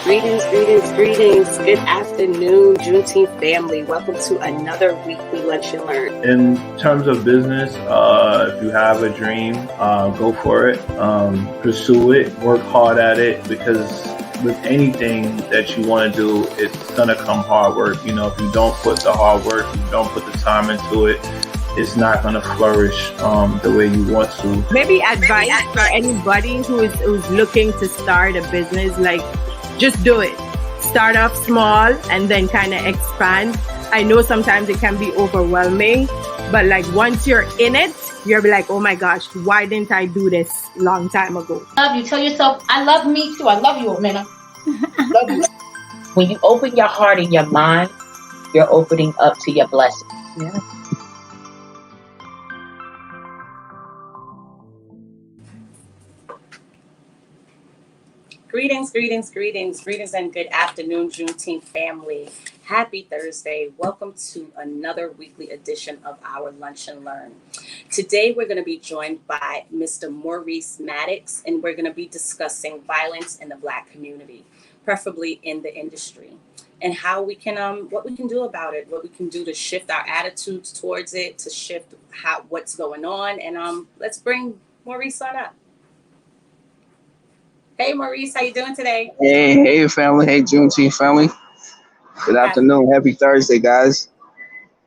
Greetings. Good afternoon, Juneteenth family. Welcome to another weekly Lunch and Learn. In terms of business, if you have a dream, go for it, pursue it, work hard at it, because with anything that you want to do, it's going to come hard work. You know, if you don't put the hard work, if you don't put the time into it, it's not going to flourish the way you want to. Maybe advice for anybody who's looking to start a business, like just do it. Start off small and then kind of expand. I know sometimes it can be overwhelming, but like once you're in it, you'll be like, oh my gosh, why didn't I do this long time ago? Love you. Tell yourself, I love me too. I love you, Amina. Love you. When you open your heart and your mind, you're opening up to your blessing. Yeah. Greetings, and good afternoon, Juneteenth family. Happy Thursday. Welcome to another weekly edition of our Lunch and Learn. Today, we're going to be joined by Mr. Maurice Maddox, and we're going to be discussing violence in the Black community, preferably in the industry, and how we can, what we can do about it, what we can do to shift our attitudes towards it, to shift what's going on. And let's bring Maurice on up. Hey, Maurice, how you doing today? Hey, family. Hey, Juneteenth family. Good afternoon. Happy Thursday, guys.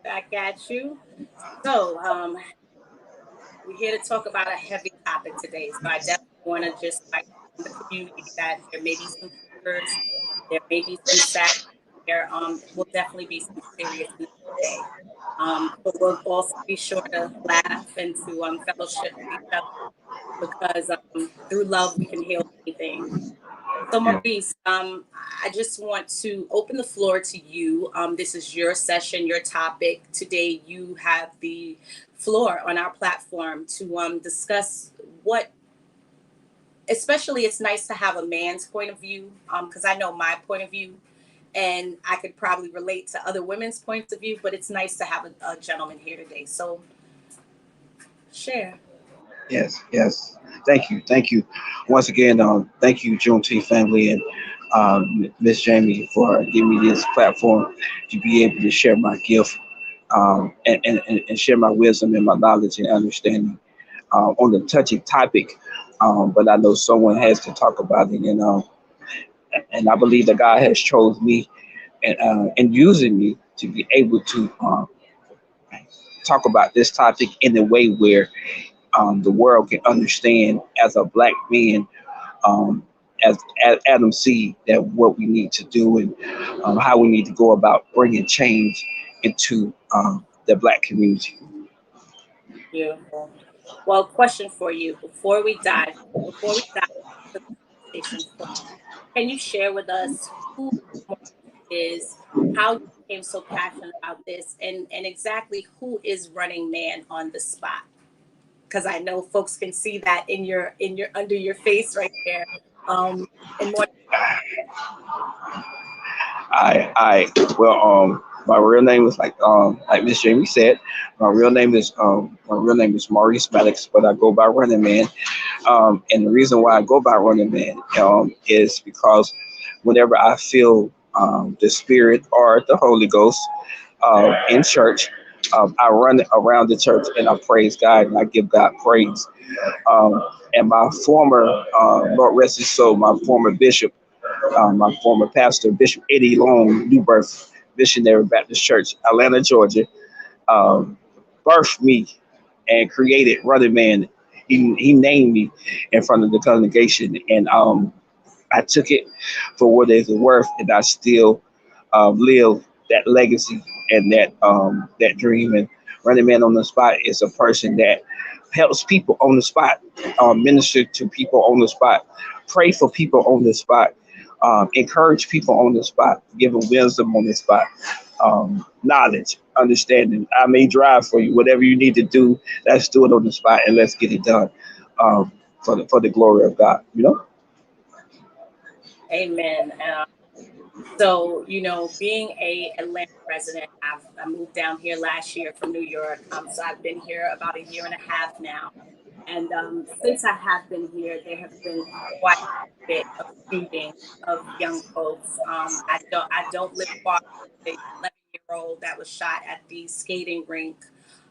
Back at you. So, we're here to talk about a heavy topic today. So I definitely want to just like in the community that there may be some tears, there may be some sad, there will definitely be some seriousness today. But we'll also be sure to laugh and to fellowship with each other, because through love we can heal anything. So Maurice, I just want to open the floor to you. This is your session, your topic. Today you have the floor on our platform to discuss what, especially it's nice to have a man's point of view, because I know my point of view, and I could probably relate to other women's points of view, but it's nice to have a gentleman here today. So share. Yes. Thank you. Once again, thank you, Juneteenth family, and Miss Jamie for giving me this platform to be able to share my gift and share my wisdom and my knowledge and understanding on the touching topic. But I know someone has to talk about it, and I believe that God has chosen me and using me to be able to talk about this topic in a way where the world can understand as a Black man, as Adam see that what we need to do and how we need to go about bringing change into the Black community. Beautiful. Well, question for you before we dive into the conversation, can you share with us who is, how you became so passionate about this, and exactly who is running Man on the Spot? Because I know folks can see that in your under your face right there. And more. My real name is like Miss Jamie said. My real name is Maurice Maddox, but I go by Running Man. And the reason why I go by Running Man is because whenever I feel the Spirit or the Holy Ghost in church, I run around the church and I praise God and I give God praise. And my former, Lord rest his soul, my former bishop, my former pastor, Bishop Eddie Long, New Birth Missionary Baptist Church, Atlanta, Georgia, birthed me and created Running Man. He named me in front of the congregation, and I took it for what it's worth, and I still live that legacy and that dream. And Running Man on the Spot is a person that helps people on the spot, minister to people on the spot, pray for people on the spot, encourage people on the spot, give them wisdom on the spot, knowledge, understanding. I may drive for you, whatever you need to do, let's do it on the spot and let's get it done for the glory of God, Amen. So, being a Atlanta resident, I moved down here last year from New York. So I've been here about a year and a half now. And since I have been here, there have been quite a bit of shooting of young folks. I don't live far from the 11-year-old that was shot at the skating rink.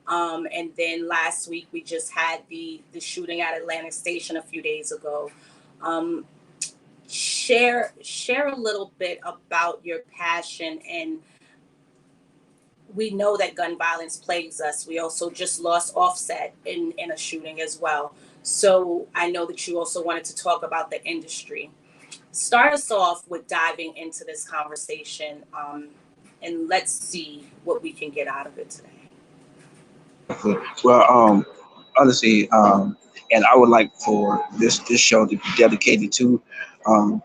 And then last week we just had the shooting at Atlantic Station a few days ago. Um, share a little bit about your passion. And we know that gun violence plagues us. We also just lost Offset in a shooting as well. So I know that you also wanted to talk about the industry. Start us off with diving into this conversation, and let's see what we can get out of it today. Well, honestly, and I would like for this show to be dedicated to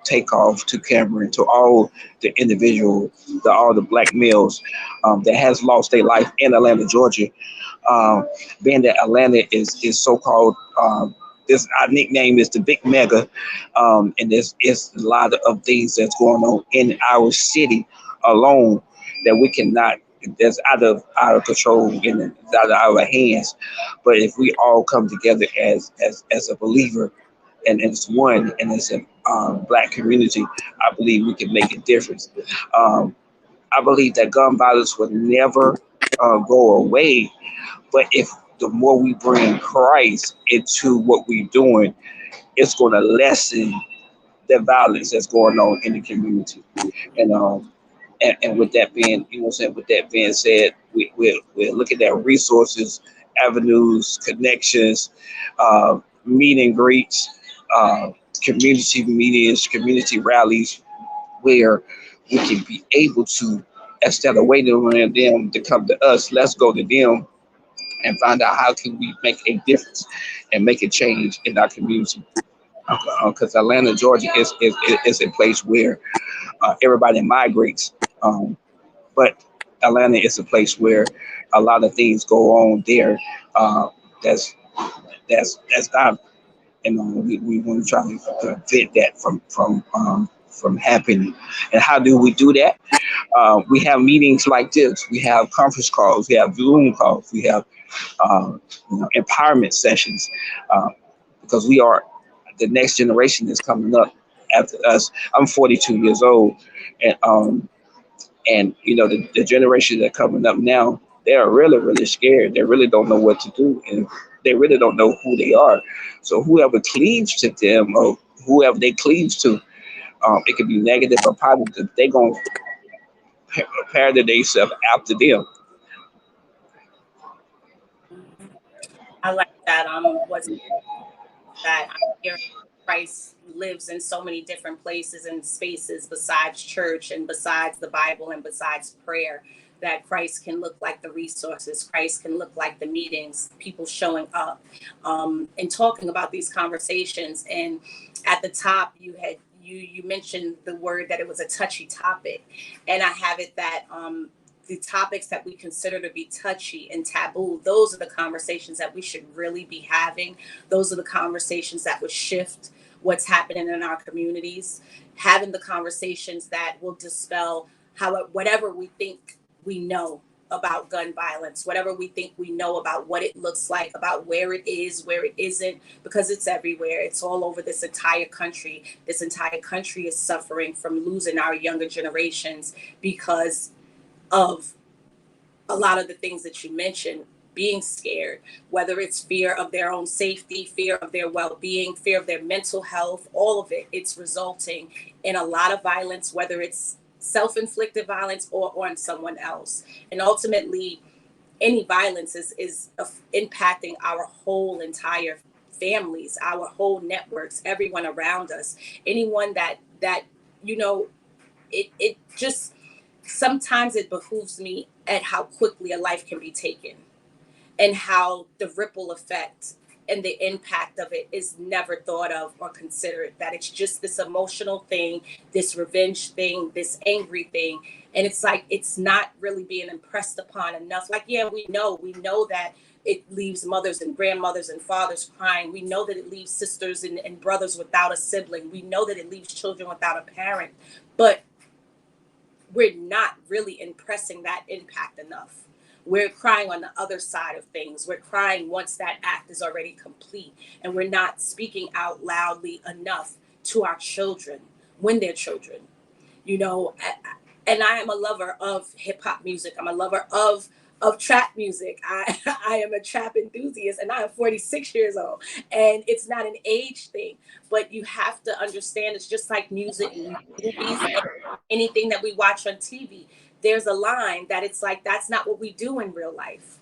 Takeoff, to Cameron, to all the individual, all the black males that has lost their life in Atlanta, Georgia. Being that Atlanta is so called. This our nickname is the Big Mega, and there's it's a lot of things that's going on in our city alone that we cannot that's out of control and it's out of our hands. But if we all come together as a believer and as one and as a black community, I believe we can make a difference. Um, I believe that gun violence will never go away, but if the more we bring Christ into what we're doing, it's going to lessen the violence that's going on in the community. And and with that being, you know, what I'm saying, with that being said, we're looking at resources, avenues, connections, meet and greets, uh, community meetings, community rallies, where we can be able to, instead of waiting on them to come to us, let's go to them and find out how can we make a difference and make a change in our community. Because Atlanta, Georgia is a place where everybody migrates. But Atlanta is a place where a lot of things go on there. That's that's not, you know, we want to try to prevent that from happening. And how do we do that? We have meetings like this. We have conference calls. We have Zoom calls. We have empowerment sessions, uh, because we are the next generation that's coming up after us. I'm 42 years old, and you know the generation that coming up now, they are really scared. They really don't know what to do, and they really don't know who they are. So whoever cleaves to them or whoever they cleave to, it could be negative or positive. They gonna pair themselves after them. I like that. What's that I'm hearing Christ lives in so many different places and spaces besides church and besides the Bible and besides prayer. That Christ can look like the resources, Christ can look like the meetings, people showing up, and talking about these conversations. And at the top, you mentioned the word that it was a touchy topic, and I have it that the topics that we consider to be touchy and taboo, those are the conversations that we should really be having. Those are the conversations that would shift what's happening in our communities, having the conversations that will dispel whatever we think we know about gun violence, whatever we think we know about what it looks like, about where it is, where it isn't, because it's everywhere. It's all over this entire country. This entire country is suffering from losing our younger generations because of a lot of the things that you mentioned, being scared, whether it's fear of their own safety, fear of their well-being, fear of their mental health, all of it. It's resulting in a lot of violence, whether it's self-inflicted violence or on someone else. And ultimately, any violence is impacting our whole entire families, our whole networks, everyone around us, anyone that you know, it just sometimes it behooves me at how quickly a life can be taken and how the ripple effect and the impact of it is never thought of or considered, that it's just this emotional thing, this revenge thing, this angry thing. And it's like, it's not really being impressed upon enough. Like, yeah, we know that it leaves mothers and grandmothers and fathers crying. We know that it leaves sisters and brothers without a sibling. We know that it leaves children without a parent. But we're not really impressing that impact enough. We're crying on the other side of things. We're crying once that act is already complete, and we're not speaking out loudly enough to our children when they're children. You know, and I am a lover of hip hop music. I'm a lover of trap music. I am a trap enthusiast, and I am 46 years old. And it's not an age thing, but you have to understand it's just like music, movies, and anything that we watch on TV. There's a line that it's like, that's not what we do in real life.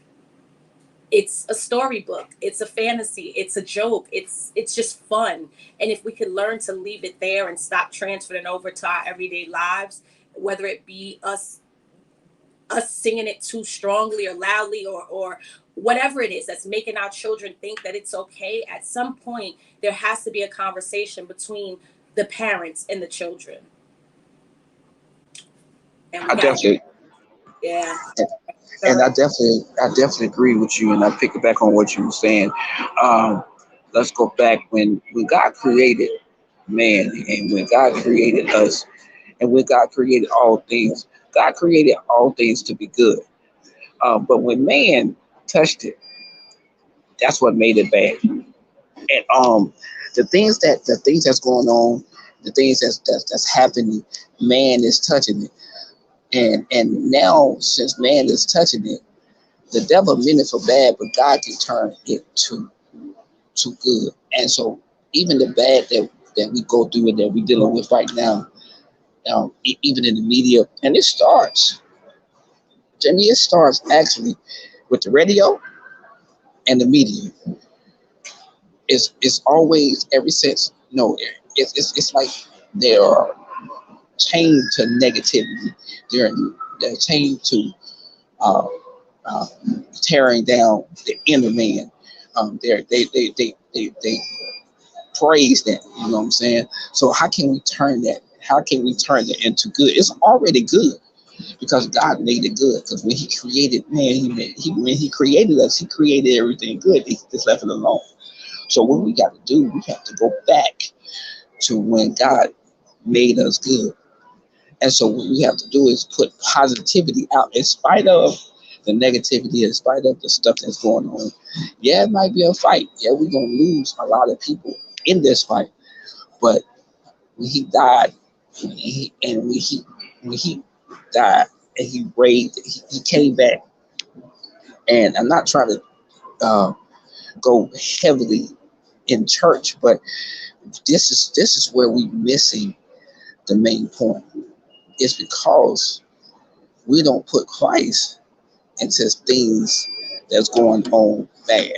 It's a storybook, it's a fantasy, it's a joke, it's just fun. And if we could learn to leave it there and stop transferring over to our everyday lives, whether it be us singing it too strongly or loudly, or whatever it is that's making our children think that it's okay, at some point there has to be a conversation between the parents and the children. And I definitely, yeah. and I definitely agree with you. And I pick it back on what you were saying. Let's go back when God created man, and when God created us, and when God created all things. God created all things to be good. But when man touched it, that's what made it bad. And the things that's going on, the things that's happening, man is touching it. And now, since man is touching it, the devil meant it for bad, but God can turn it to good. And so even the bad that we go through and that we're dealing with right now, even in the media, and it starts actually with the radio and the media. It's always, ever since, it's like they are chained to negativity. They're chained to uh, uh, tearing down the inner man. They praise that. You know what I'm saying? So how can we turn that? How can we turn it into good? It's already good because God made it good. Because when He created man, when He created us, He created everything good. He just left it alone. So what we got to do, we have to go back to when God made us good. And so what we have to do is put positivity out in spite of the negativity, in spite of the stuff that's going on. Yeah, it might be a fight. Yeah, we're going to lose a lot of people in this fight. But when He died, when he died and he came back. And I'm not trying to go heavily in church, but this is where we're missing the main point. It's because we don't put Christ into things that's going on bad.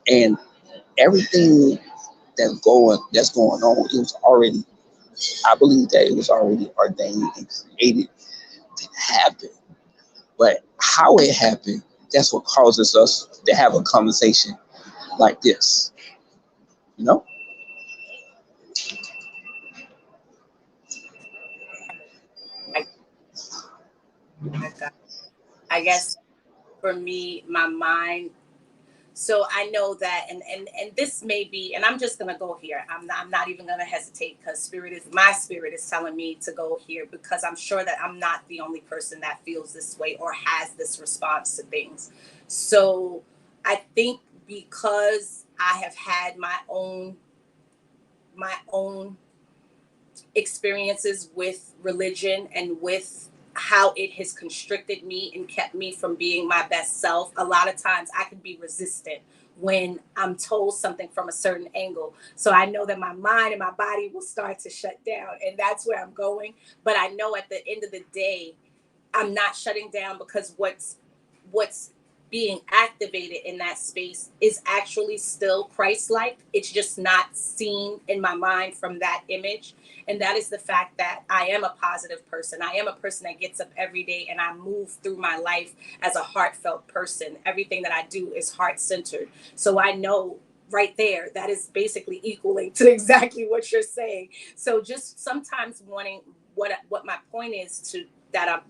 And everything that's going on, it was already, I believe that it was already ordained and created to happen. But how it happened, that's what causes us to have a conversation like this. You know? I guess for me, my mind. So I know that, and this may be, and I'm just gonna go here. I'm not even gonna hesitate because my spirit is telling me to go here because I'm sure that I'm not the only person that feels this way or has this response to things. So I think because I have had my own experiences with religion and with how it has constricted me and kept me from being my best self. A lot of times I can be resistant when I'm told something from a certain angle. So I know that my mind and my body will start to shut down, and that's where I'm going. But I know at the end of the day, I'm not shutting down because what's being activated in that space is actually still Christ-like. It's just not seen in my mind from that image. And that is the fact that I am a positive person. I am a person that gets up every day and I move through my life as a heartfelt person. Everything that I do is heart-centered. So I know right there, that is basically equaling to exactly what you're saying. So just sometimes wanting what my point is to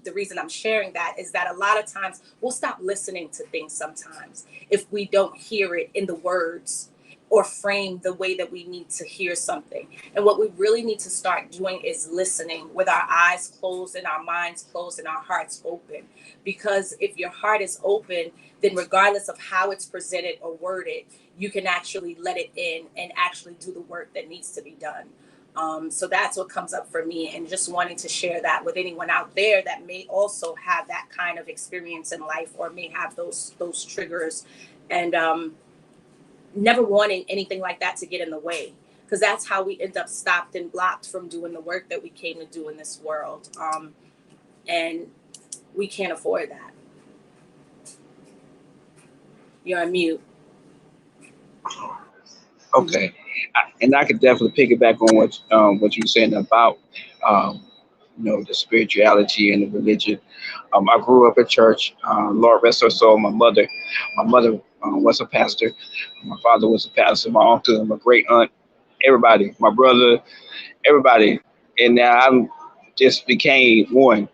the reason I'm sharing that is that a lot of times we'll stop listening to things sometimes if we don't hear it in the words or frame the way that we need to hear something. And what we really need to start doing is listening with our eyes closed and our minds closed and our hearts open. Because if your heart is open, then regardless of how it's presented or worded, you can actually let it in and actually do the work that needs to be done. So that's what comes up for me, and just wanting to share that with anyone out there that may also have that kind of experience in life, or may have those triggers, and never wanting anything like that to get in the way, because that's how we end up stopped and blocked from doing the work that we came to do in this world, and we can't afford that. You're on mute. Okay, and I could definitely piggyback on what you were saying about the spirituality and the religion. I grew up in church. Lord rest her soul. My mother was a pastor. My father was a pastor. My uncle, my great aunt, everybody, my brother, everybody, and now I'm just became one.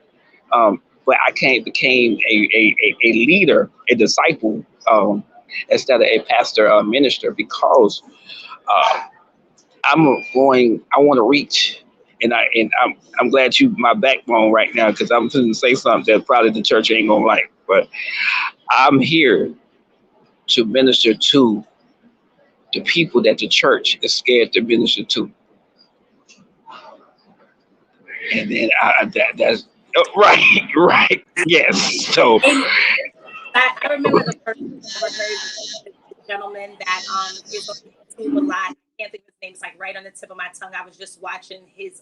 But became a leader, a disciple, instead of a pastor, a minister, because I want to reach, and I'm glad you my backbone right now, because I'm going to say something that probably the church ain't gonna like, but I'm here to minister to the people that the church is scared to minister to, and then that's right, right, yes. So I remember the first time I ever heard this gentleman that is on YouTube a lot. I can't think of his name. It's like right on the tip of my tongue. I was just watching his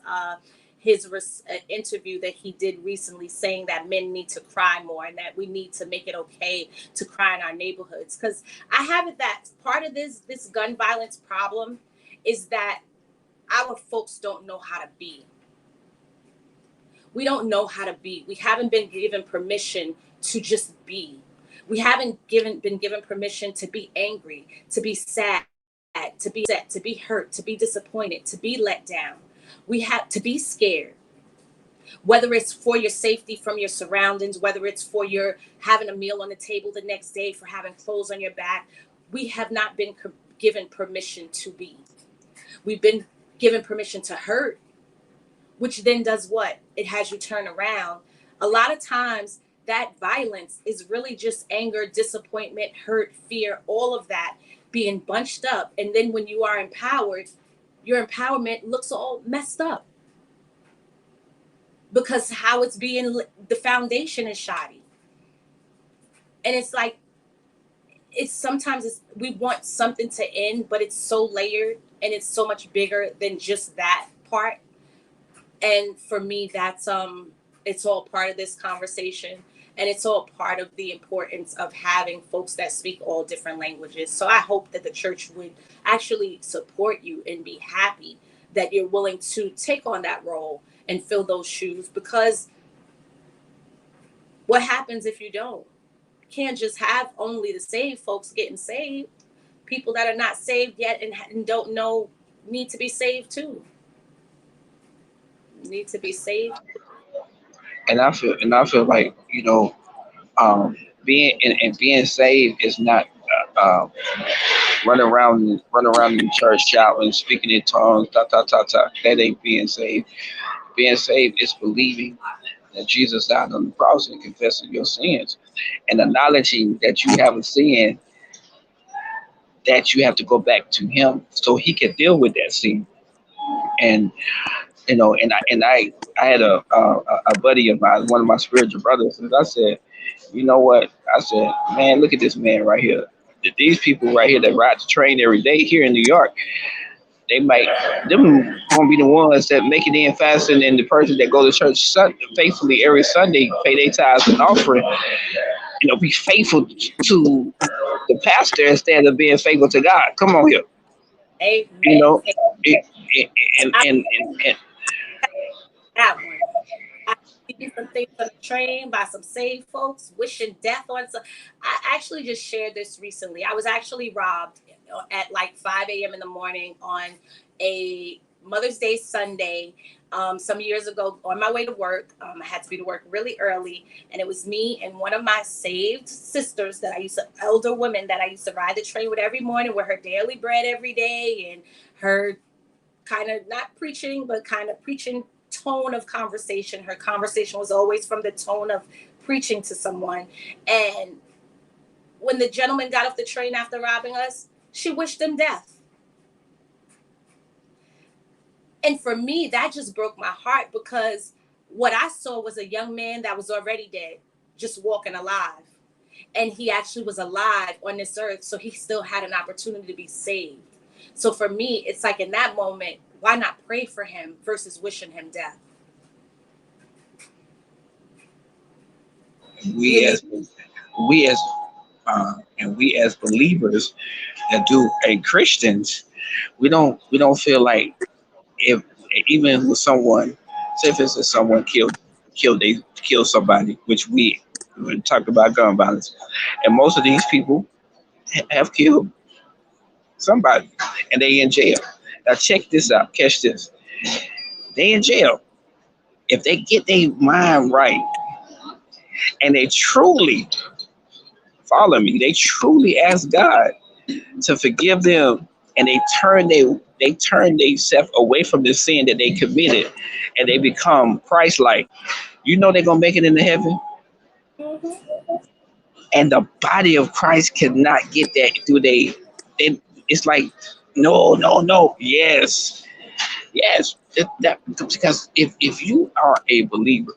interview that he did recently, saying that men need to cry more and that we need to make it okay to cry in our neighborhoods. Because I have it that part of this gun violence problem is that our folks don't know how to be. We don't know how to be. We haven't been given permission to just be. We haven't been given permission to be angry, to be sad, to be upset, to be hurt, to be disappointed, to be let down. We have to be scared, whether it's for your safety from your surroundings, whether it's for your having a meal on the table the next day, for having clothes on your back. We have not been given permission to be. We've been given permission to hurt, which then does what? It has you turn around. A lot of times that violence is really just anger, disappointment, hurt, fear, all of that being bunched up. And then when you are empowered, your empowerment looks all messed up because how it's being, the foundation is shoddy. And it's like, sometimes we want something to end, but it's so layered and it's so much bigger than just that part. And for me, that's it's all part of this conversation, and it's all part of the importance of having folks that speak all different languages. So I hope that the church would actually support you and be happy that you're willing to take on that role and fill those shoes, because what happens if you don't? You can't just have only the saved folks getting saved. People that are not saved yet and don't know need to be saved too. Need to be saved. and I feel like being saved is not running around in the church shouting, speaking in tongues, ta ta ta ta. That ain't being saved. Being saved is believing that Jesus died on the cross and confessing your sins and acknowledging that you have a sin, that you have to go back to Him so He can deal with that sin. And I had a buddy of mine, one of my spiritual brothers, and I said, you know what? I said, man, look at this man right here. These people right here that ride the train every day here in New York, them gonna be the ones that make it in faster than the person that go to church faithfully every Sunday, pay their tithes and offering. Be faithful to the pastor instead of being faithful to God. Come on here. Amen. And That one. I see some things on the train by some saved folks wishing death on some. I actually just shared this recently. I was actually robbed at like 5 a.m. in the morning on a Mother's Day Sunday, some years ago, on my way to work. I had to be to work really early, and it was me and one of my saved sisters that I used to, elder women that I used to ride the train with every morning, with her daily bread every day, and her kind of not preaching, but kind of preaching tone of conversation. Her conversation was always from the tone of preaching to someone. And when the gentleman got off the train after robbing us, she wished him death. And for me, that just broke my heart, because what I saw was a young man that was already dead, just walking alive. And he actually was alive on this earth, so he still had an opportunity to be saved. So for me, it's like, in that moment, why not pray for him versus wishing him death? We as believers that do and Christians, we don't feel like, if even with someone, say for instance someone killed somebody, which we talked about gun violence, and most of these people have killed somebody and they in jail. Now check this out, catch this. They in jail. If they get their mind right and they truly follow me, they truly ask God to forgive them, and they turn themselves away from the sin that they committed, and they become Christ-like. You know they're gonna make it into heaven, and the body of Christ cannot get that through it's like no, yes. Because if you are a believer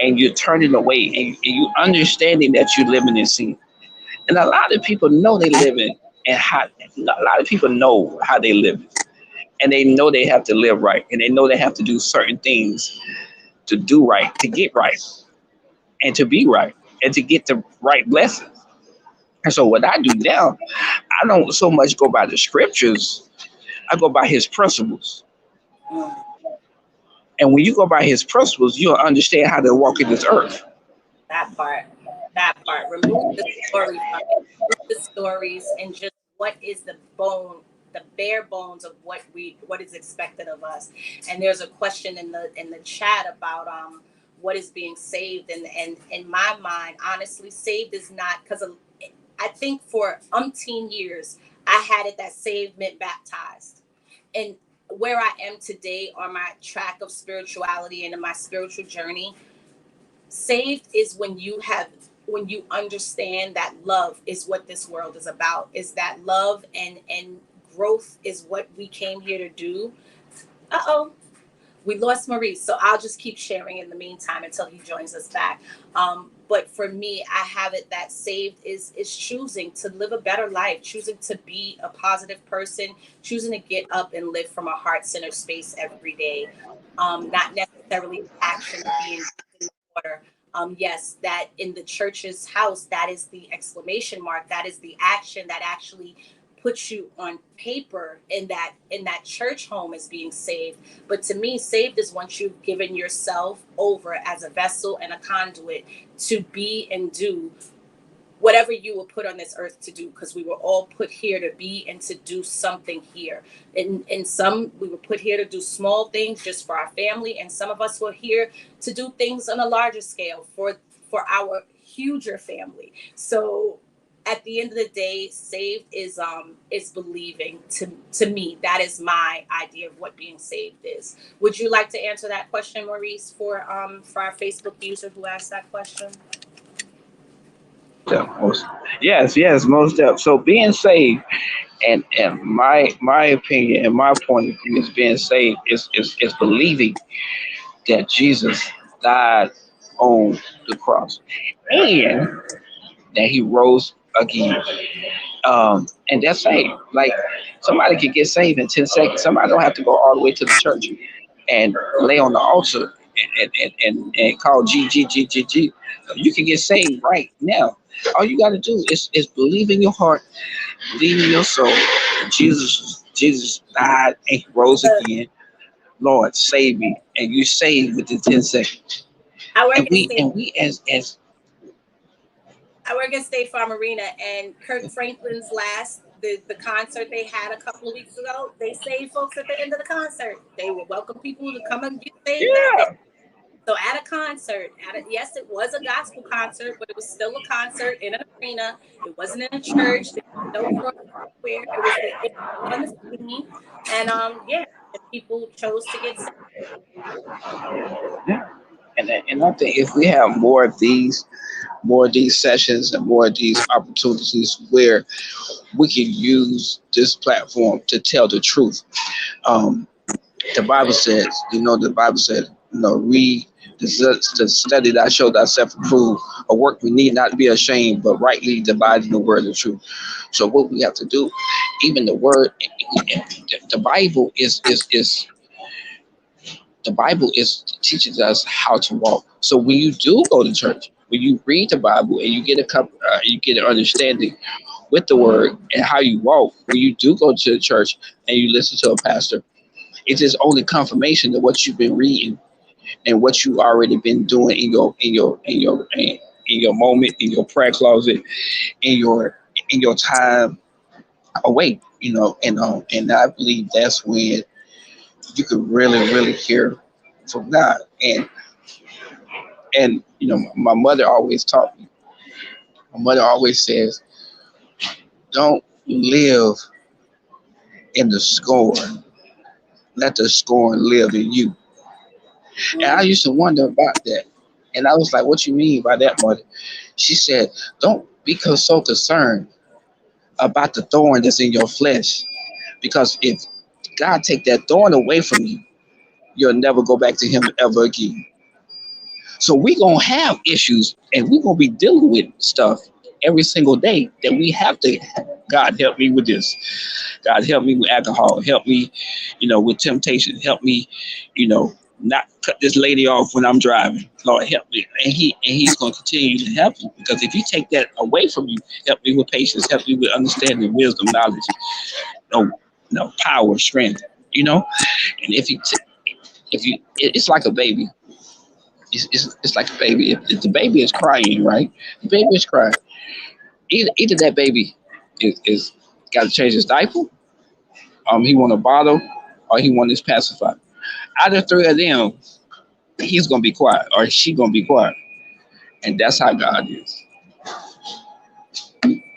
and you're turning away, and you understanding that you're living in sin, and a lot of people know they living, and a lot of people know how they live, and they know they have to live right, and they know they have to do certain things to do right, to get right, and to be right, and to get the right blessings. And so what I do now, I don't so much go by the scriptures, I go by his principles. And when you go by his principles, you'll understand how to walk in this earth. That part. Remove the story from it. Remove the stories, and just what is the bare bones of what is expected of us. And there's a question in the chat about what is being saved, and in my mind, honestly, saved is not, because I think for umpteen years I had it that saved meant baptized. And where I am today on my track of spirituality and in my spiritual journey, saved is when you understand that love is what this world is about, is that love and growth is what we came here to do. We lost Maurice, so I'll just keep sharing in the meantime until he joins us back. But for me, I have it that saved is choosing to live a better life, choosing to be a positive person, choosing to get up and live from a heart-centered space every day. Not necessarily action being in the water. Yes, that in the church's house, that is the exclamation mark. That is the action that actually puts you on paper in that church home as being saved. But to me, saved is once you've given yourself over as a vessel and a conduit to be and do whatever you were put on this earth to do, because we were all put here to be and to do something here. And some, we were put here to do small things just for our family, and some of us were here to do things on a larger scale for our huger family. So at the end of the day, saved is believing. To me, that is my idea of what being saved is. Would you like to answer that question, Maurice, for our Facebook user who asked that question? Yes, most definitely. So being saved, and my opinion and my point of view is being saved is believing that Jesus died on the cross and that he rose again. And that's saved. Like, somebody could get saved in 10 seconds. Somebody don't have to go all the way to the church and lay on the altar and call G. You can get saved right now. All you got to do is believe in your heart, believe in your soul. Jesus died and he rose again. Lord, save me. And you saved within 10 seconds. And we as I work at State Farm Arena, and Kirk Franklin's the concert they had a couple of weeks ago, they saved folks at the end of the concert. They would welcome people to come and get saved that day. Yeah. So at a concert, yes, it was a gospel concert, but it was still a concert in an arena. It wasn't in a church. There was no cross where it was on the screen, and yeah, and people chose to get saved. Yeah. And I think if we have more of these sessions and more of these opportunities where we can use this platform to tell the truth. Um, the Bible says, the Bible said, read to study that show thyself approved, a work we need not be ashamed, but rightly dividing the word of truth. So what we have to do, even the word, the Bible is teaches us how to walk. So when you do go to church, when you read the Bible and you get you get an understanding with the word and how you walk, when you do go to the church and you listen to a pastor, it is only confirmation of what you've been reading and what you already been doing in your moment, in your prayer closet, in your time away. And I believe that's when you can really hear from God. And my mother always taught me. My mother always says, "Don't live in the scorn. Let the scorn live in you." And I used to wonder about that. And I was like, "What you mean by that, mother?" She said, "Don't be so concerned about the thorn that's in your flesh, because if God take that thorn away from you, you'll never go back to Him ever again." So we gonna have issues, and we gonna be dealing with stuff every single day that we have to. God help me with this. God help me with alcohol. Help me, with temptation. Help me, not cut this lady off when I'm driving. Lord help me, and He's gonna continue to help you, because if you take that away from you, help me with patience. Help me with understanding, wisdom, knowledge, power, strength. And it's like a baby. It's like a baby. If the baby is crying, right? The baby is crying. Either that baby is got to change his diaper, he want a bottle, or he want his pacifier. Out of three of them, he's gonna be quiet, or she gonna be quiet, and that's how God is.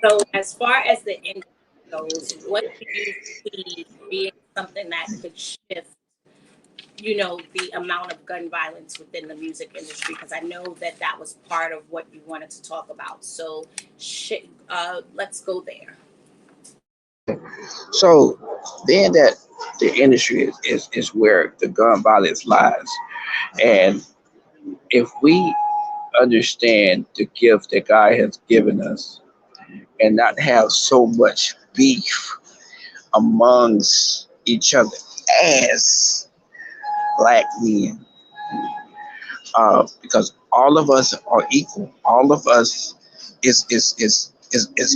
So as far as the industry goes, what do you see being something that could shift, the amount of gun violence within the music industry? Because I know that was part of what you wanted to talk about. So let's go there. So then that the industry is where the gun violence lies, and if we understand the gift that God has given us and not have so much beef amongst each other as black men, because all of us are equal. All of us is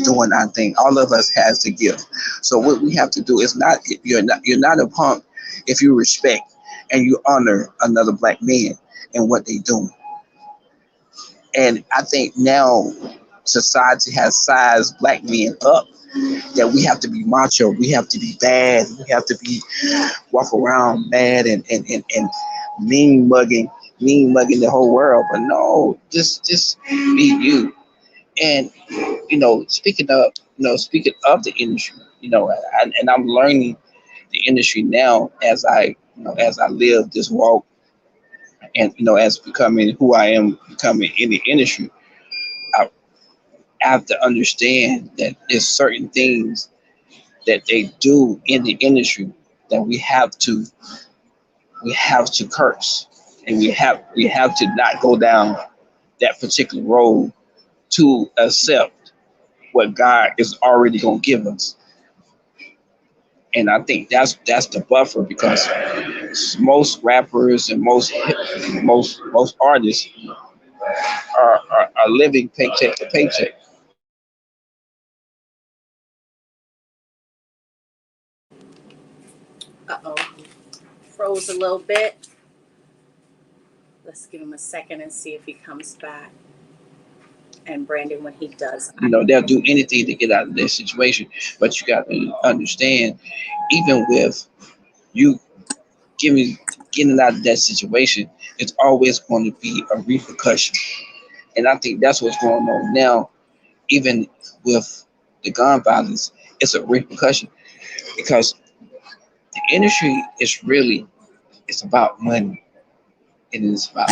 doing our thing. All of us has the gift. So what we have to do is you're not a punk if you respect and you honor another black man and what they doing. And I think now society has sized black men up, that we have to be macho, we have to be bad, we have to be walk around mad and mean mugging the whole world. But no, just be you. And speaking of the industry, and I'm learning the industry now as I live this walk, and as becoming who I am becoming in the industry. I have to understand that there's certain things that they do in the industry that we have to curse, and we have to not go down that particular road to accept what God is already gonna give us. And I think that's the buffer, because most rappers and most artists are living paycheck to paycheck. Uh-oh. Froze a little bit. Let's give him a second and see if he comes back. and Brandon when he does. They'll do anything to get out of their situation. But you got to understand, even with you getting out of that situation, it's always going to be a repercussion. And I think that's what's going on now. Even with the gun violence, it's a repercussion because the industry is really, it's about money. It is about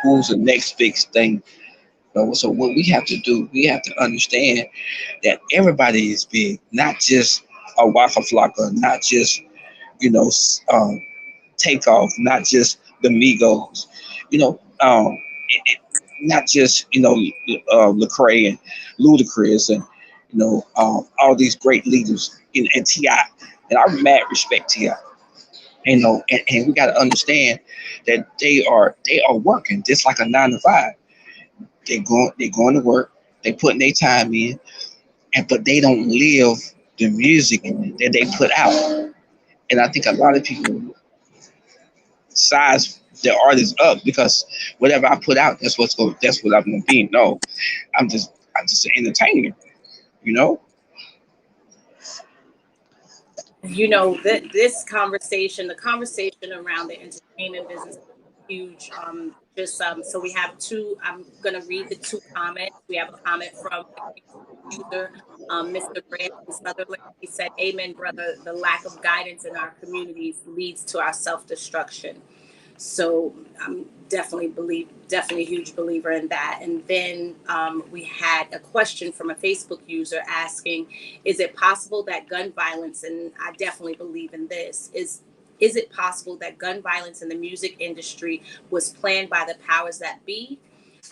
who's the next big thing. So what we have to do, we have to understand that everybody is big, not just a Waka Flocka, not just you know Takeoff, not just the Migos, you know, not just Lecrae and Ludacris and all these great leaders and Ti. And I mad respect Ti. And we got to understand that they are working just like a 9 to 5. They going to work. They putting their time in, but they don't live the music that they put out. And I think a lot of people size their artists up because whatever I put out, that's what I'm gonna be. No, I'm just an entertainer, you know. This conversation, the conversation around the entertainment business is huge. So we have two. I'm gonna read the two comments. We have a comment from user, Mr. Brandon Sutherland. He said, "Amen, brother. The lack of guidance in our communities leads to our self-destruction." So I'm definitely a huge believer in that. And then we had a question from a Facebook user asking, is it possible that gun violence, and I definitely believe in this, is it possible that gun violence in the music industry was planned by the powers that be?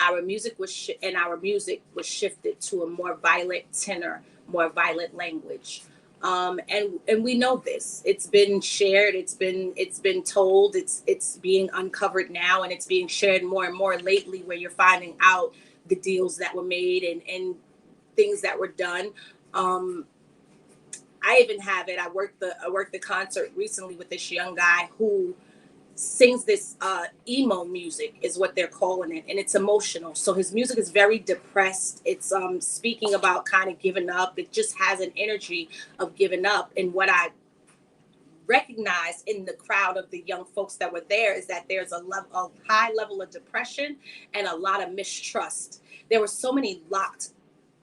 Our music was shifted to a more violent tenor, more violent language. And we know this. It's been shared. It's been told. It's being uncovered now, and it's being shared more and more lately. Where you're finding out the deals that were made and things that were done. I even have it. I worked the concert recently with this young guy who sings this emo music is what they're calling it, and it's emotional. So his music is very depressed. It's speaking about kind of giving up. It just has an energy of giving up. And what I recognized in the crowd of the young folks that were there is that there's a high level of depression and a lot of mistrust. There were so many locked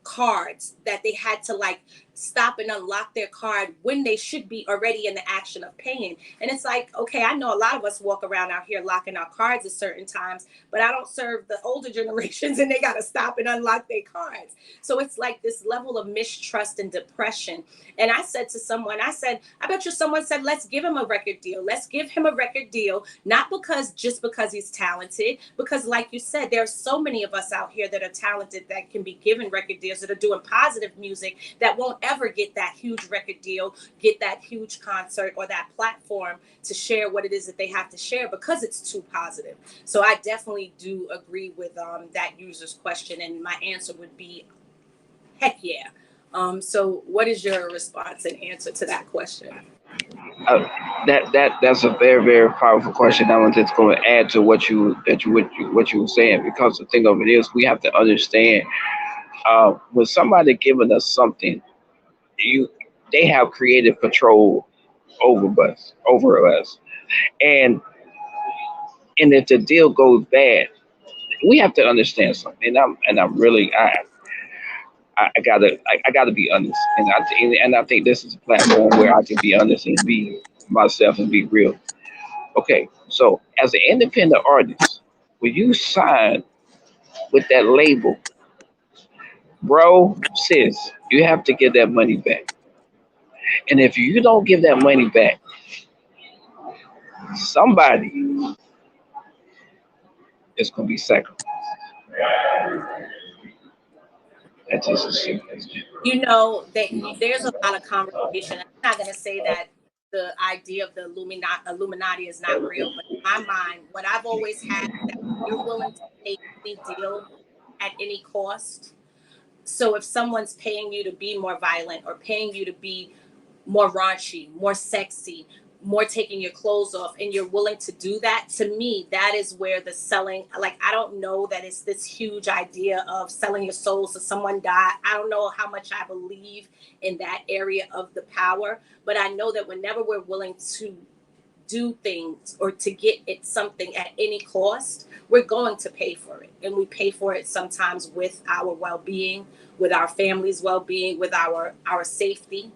cards that they had to stop and unlock their card when they should be already in the action of paying. And it's like, okay, I know a lot of us walk around out here locking our cards at certain times, but I don't serve the older generations and they got to stop and unlock their cards. So it's like this level of mistrust and depression. And I said to someone, I bet you someone said, let's give him a record deal. Let's give him a record deal, not just because he's talented, because like you said, there are so many of us out here that are talented that can be given record deals, that are doing positive music, that won't ever get that huge record deal, get that huge concert or that platform to share what it is that they have to share because it's too positive. So I definitely do agree with that user's question, and my answer would be heck yeah. So what is your response and answer to that question? That's a very, very powerful question. I'm just going to add to what you were saying, because the thing of it is we have to understand when somebody giving us something, they have creative control over us, and if the deal goes bad, we have to understand something. And I'm really I gotta be honest, and I think this is a platform where I can be honest and be myself and be real. Okay, so as an independent artist, when you sign with that label, bro, sis, you have to get that money back. And if you don't give that money back, somebody is gonna be sacrificed. That's just as simple as that. There's a lot of conversation. I'm not going to say that the idea of the Illuminati is not real, but in my mind, what I've always had is that you're willing to take any deal at any cost. So if someone's paying you to be more violent or paying you to be more raunchy, more sexy, more taking your clothes off, and you're willing to do that, to me, that is where the selling, like, I don't know that it's this huge idea of selling your souls to someone die. I don't know how much I believe in that area of the power, but I know that whenever we're willing to do things or to get it something at any cost, we're going to pay for it. And we pay for it sometimes with our well-being, with our family's well-being, with our safety.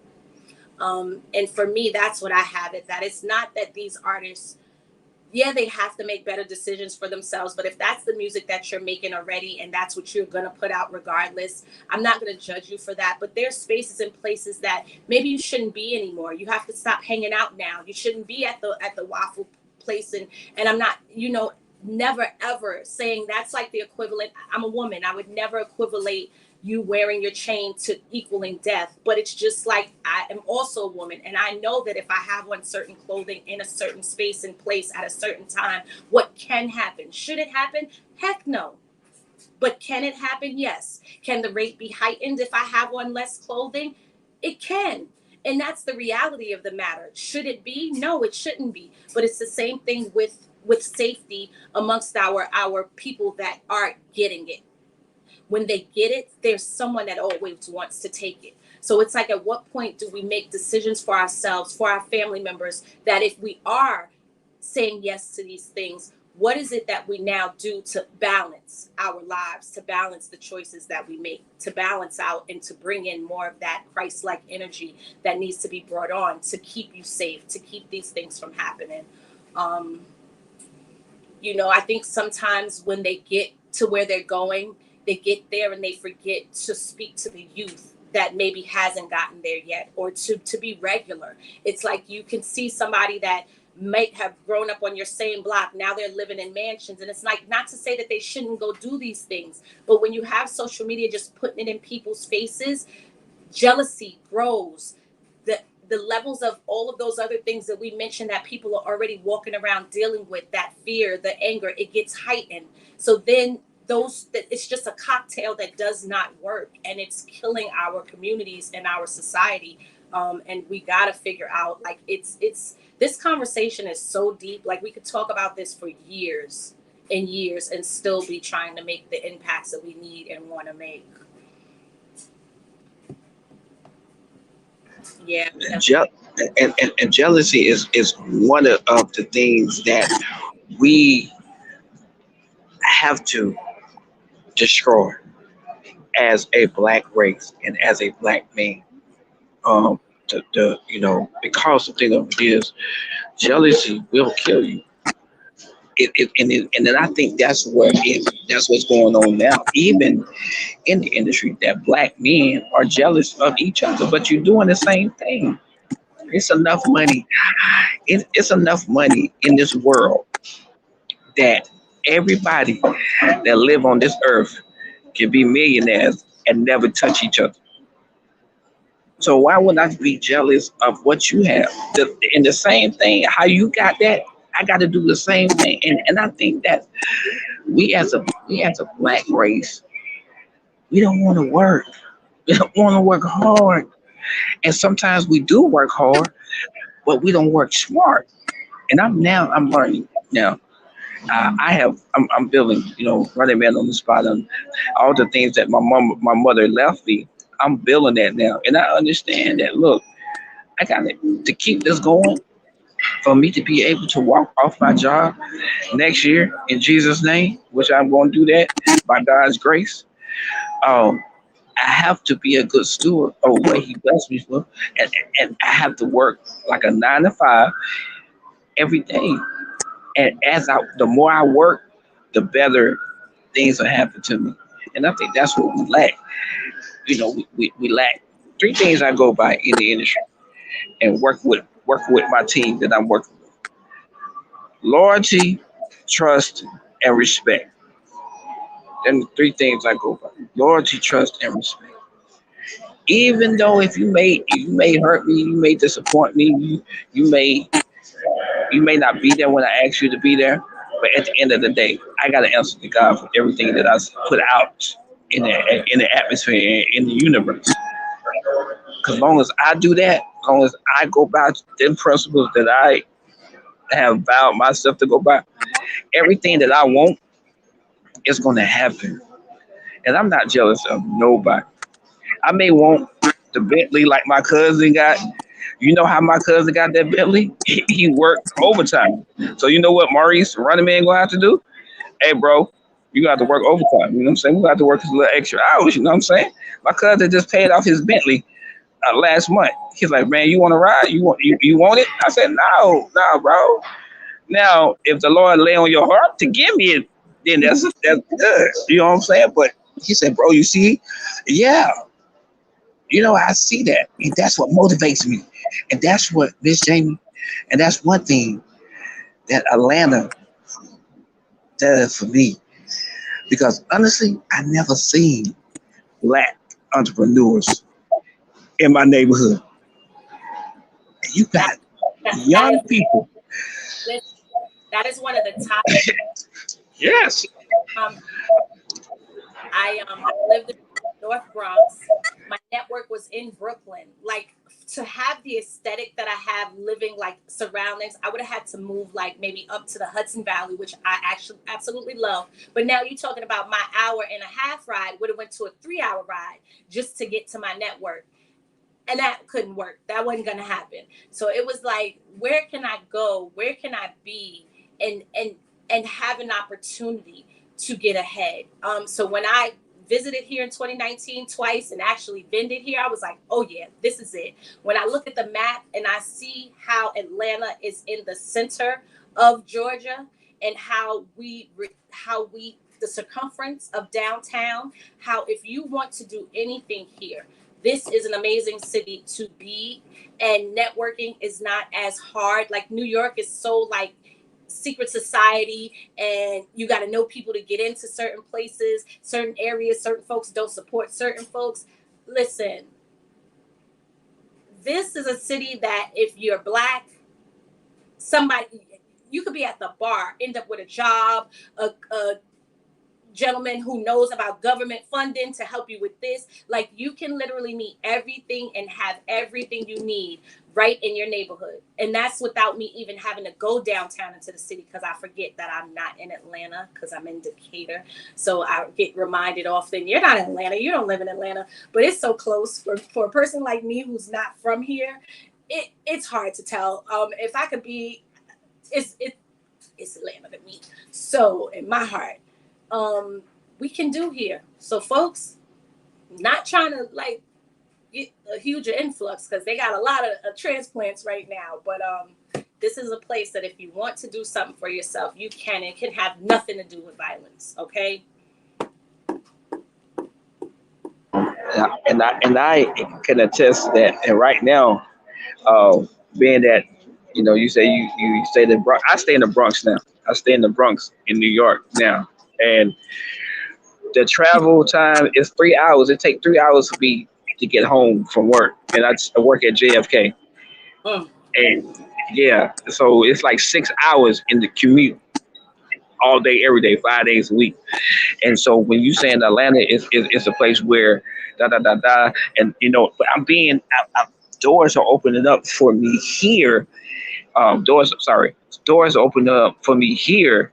And for me, that's what I have it, that it's not that these artists, yeah, they have to make better decisions for themselves. But if that's the music that you're making already and that's what you're going to put out regardless, I'm not going to judge you for that. But there's spaces and places that maybe you shouldn't be anymore. You have to stop hanging out now. You shouldn't be at the waffle place. And I'm not, never ever saying that's like the equivalent. I'm a woman. I would never equivalate you wearing your chain to equaling death. But it's just like, I am also a woman. And I know that if I have on certain clothing in a certain space and place at a certain time, what can happen? Should it happen? Heck no. But can it happen? Yes. Can the rate be heightened if I have on less clothing? It can. And that's the reality of the matter. Should it be? No, it shouldn't be. But it's the same thing with safety amongst our people that are getting it. When they get it, there's someone that always wants to take it. So it's like, at what point do we make decisions for ourselves, for our family members, that if we are saying yes to these things, what is it that we now do to balance our lives, to balance the choices that we make, to balance out and to bring in more of that Christ-like energy that needs to be brought on to keep you safe, to keep these things from happening. I think sometimes when they get to where they're going, they get there and they forget to speak to the youth that maybe hasn't gotten there yet, or to be regular. It's like you can see somebody that might have grown up on your same block. Now they're living in mansions. And it's like, not to say that they shouldn't go do these things, but when you have social media just putting it in people's faces, jealousy grows. The levels of all of those other things that we mentioned that people are already walking around dealing with, that fear, the anger, it gets heightened. So then it's just a cocktail that does not work, and it's killing our communities and our society. And we got to figure out, like, it's this conversation is so deep. Like, we could talk about this for years and years and still be trying to make the impacts that we need and want to make. Yeah. And jealousy is one of the things that we have to destroy as a Black race and as a Black man. Because the thing of it is, jealousy will kill you. And then I think that's what's going on now, even in the industry, that Black men are jealous of each other, but you're doing the same thing. It's enough money. It's enough money in this world that everybody that live on this earth can be millionaires and never touch each other. So why would I be jealous of what you have? And the same thing, how you got that, I got to do the same thing. And I think that we as a Black race, we don't want to work. We don't want to work hard. And sometimes we do work hard, but we don't work smart. And I'm learning now. I'm building, running man on the spot on all the things that my mother left me. I'm building that now, and I understand that. Look, I got to keep this going for me to be able to walk off my job next year in Jesus' name, which I'm going to do that by God's grace. I have to be a good steward of what He blessed me for, and I have to work like a 9 to 5 every day. And the more I work, the better things will happen to me. And I think that's what we lack. We lack 3 things I go by in the industry and work with my team that I'm working with: loyalty, trust, and respect. And the 3 things I go by: loyalty, trust, and respect. Even though if you may hurt me, you may disappoint me, you may not be there when I ask you to be there, but at the end of the day, I got to answer to God for everything that I put out in the atmosphere, in the universe. Because as long as I do that, As long as I go by them principles that I have vowed myself to go by, everything that I want is going to happen. And I'm not jealous of nobody. I may want the Bentley like my cousin got. You know how my cousin got that Bentley? He worked overtime. So you know what Maurice, running man, gonna have to do? Hey, bro, you got to work overtime. You know what I'm saying? We got to work a little extra hours. You know what I'm saying? My cousin just paid off his Bentley last month. He's like, man, you want to ride? You want it? I said, no, bro. Now, if the Lord lay on your heart to give me it, then that's good. You know what I'm saying? But he said, bro, you see, yeah, I see that, and that's what motivates me, and that's what Miss Jamie, and that's one thing that Atlanta does for me. Because honestly, I never seen black entrepreneurs in my neighborhood. You got young people. That is one of the top. Yes. I lived in North Bronx. My network was in Brooklyn. Like, to have the aesthetic that I have living like surroundings, I would have had to move like maybe up to the Hudson Valley, which I actually absolutely love. But now you're talking about my hour and a half ride would have went to a 3-hour ride just to get to my network. And that couldn't work. That wasn't going to happen. So it was like, where can I go? Where can I be and have an opportunity to get ahead? So when I visited here in 2019 twice and actually vended here, I was like, oh yeah, this is it. When I look at the map and I see how Atlanta is in the center of Georgia and how the circumference of downtown, how if you want to do anything here, this is an amazing city to be, and networking is not as hard. Like New York is so like secret society, and you got to know people to get into certain places, certain areas. Certain folks don't support certain folks. Listen, this is a city that if you're black, you could be at the bar, end up with a job, a gentleman who knows about government funding to help you with this. Like, you can literally meet everything and have everything you need right in your neighborhood. And that's without me even having to go downtown into the city, because I forget that I'm not in Atlanta because I'm in Decatur. So I get reminded often, you're not in Atlanta, you don't live in Atlanta, but it's so close for a person like me who's not from here. It's hard to tell. If I could be, it's Atlanta to me. So in my heart, we can do here. So folks, not trying to like get a huge influx because they got a lot of transplants right now, but this is a place that if you want to do something for yourself, you can. It can have nothing to do with violence. Okay. And I can attest to that. And right now, being that you say you stay in the Bronx. I stay in the Bronx now. I stay in the Bronx in New York now, and the travel time is 3 hours. It takes 3 hours for me to get home from work, and I work at JFK. And yeah, so it's like 6 hours in the commute all day, every day, 5 days a week. And so when you say in Atlanta, it's a place where and but doors are opening up for me here. Doors are opening up for me here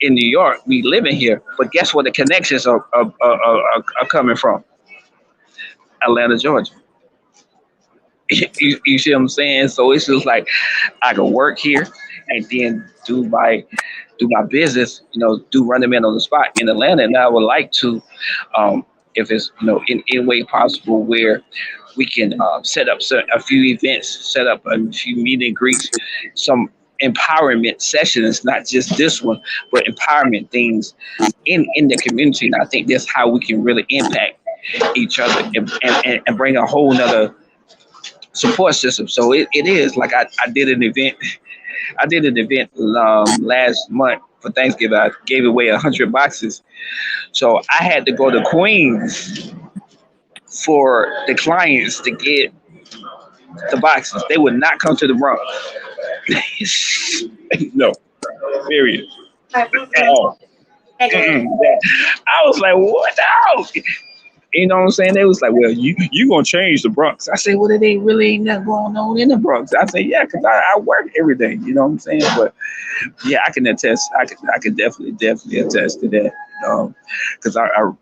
in New York. We living here, but guess where the connections are coming from? Atlanta, Georgia. You see what I'm saying? So it's just like I can work here and then do my business, do Running Man on the spot in Atlanta. And I would like to, if it's in any way possible, where we can set up a few events, set up a few meet and greets, some empowerment sessions, not just this one, but empowerment things in the community. And I think that's how we can really impact each other and bring a whole nother support system. So it is like I did an event. I did an event last month for Thanksgiving. I gave away 100 boxes. So I had to go to Queens for the clients to get the boxes. They would not come to the Bronx. No, period. At all. I was like, what the hell? You know what I'm saying? They was like, well, you gonna change the Bronx. I say, well, it ain't really ain't nothing going on in the Bronx. I say, yeah, because I work every day. You know what I'm saying? But yeah, I can attest. I can definitely attest to that. Because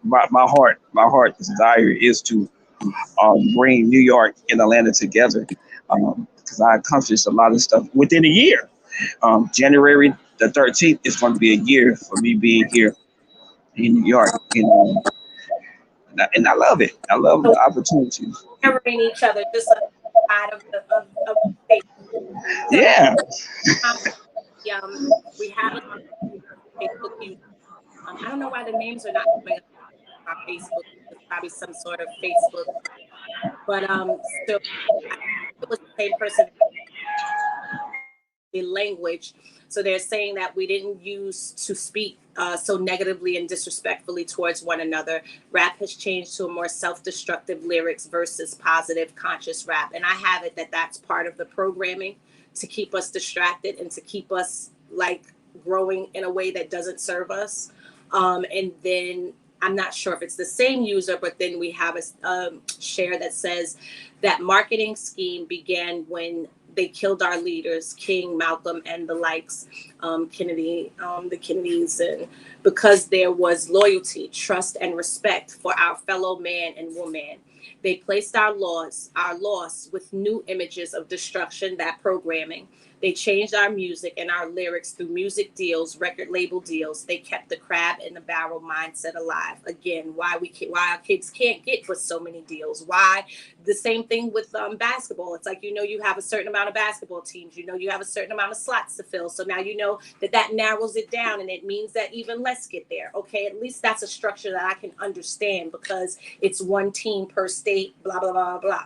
my heart desire is to bring New York and Atlanta together. Because I accomplished a lot of stuff within a year. January the 13th is going to be a year for me being here in New York. And I love it. I love the opportunities. Covering each other just on the side of the state. So Yeah. we have a Facebook user. I don't know why the names are not coming up on Facebook. It's probably some sort of Facebook, but still, it was the same person. The language, so they're saying that we didn't use to speak so negatively and disrespectfully towards one another. Rap has changed to a more self-destructive lyrics versus positive conscious rap, and I have it that that's part of the programming to keep us distracted and to keep us like growing in a way that doesn't serve us. And then I'm not sure if it's the same user, but then we have a share that says that marketing scheme began when they killed our leaders, King, Malcolm, and the likes, Kennedy, the Kennedys, and because there was loyalty, trust, and respect for our fellow man and woman. They placed our loss with new images of destruction, that programming. They changed our music and our lyrics through music deals, record label deals. They kept the crab in the barrel mindset alive. Again, why our kids can't get with so many deals. Why the same thing with basketball. It's like, you have a certain amount of basketball teams. You have a certain amount of slots to fill. So now you know that narrows it down, and it means that even less get there. Okay, at least that's a structure that I can understand because it's one team per state, blah, blah, blah, blah.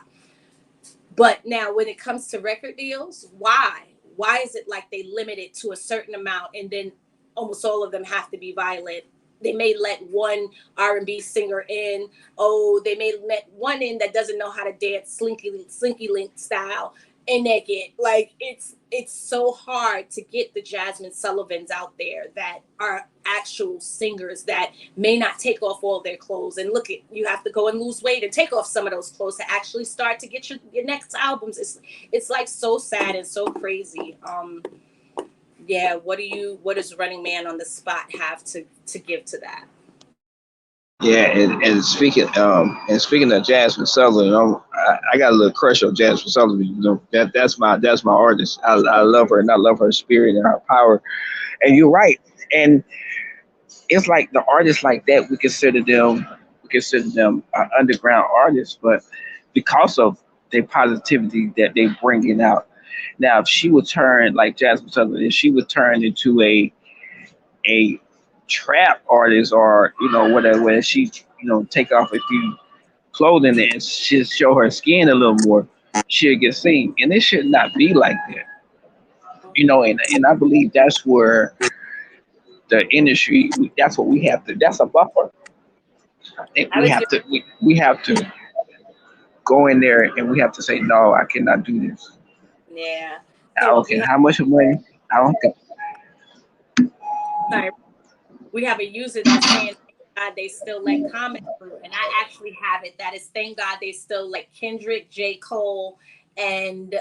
But now when it comes to record deals, why? Why is it like they limit it to a certain amount and then almost all of them have to be violent? They may let one R&B singer in. Oh, they may let one in that doesn't know how to dance slinky link style and naked. Like it's so hard to get the Jasmine Sullivans out there that are actual singers that may not take off all their clothes. And look, you have to go and lose weight and take off some of those clothes to actually start to get your next albums. It's like so sad and so crazy. Yeah, what does Running Man on the Spot have to give to that? Yeah, and speaking of Jasmine Sullivan, I got a little crush on Jasmine Sullivan. That's my artist. I love her, and I love her spirit and her power. And you're right. And it's like the artists like that, we consider them underground artists, but because of their positivity that they bringing out. Now, if she would turn like Jasmine Sullivan, if she would turn into a trap artist, or whatever, where she take off a few clothing and she'll show her skin a little more, she'll get seen. And it should not be like that. And I believe that's where the industry, that's what we have to, that's a buffer. And we have to go in there and we have to say, no, I cannot do this. Yeah. I don't care how much money. I don't care. Sorry. We have a user that's saying, thank God they still let Common through. And I actually have it that is, thank God they still let Kendrick, J. Cole, and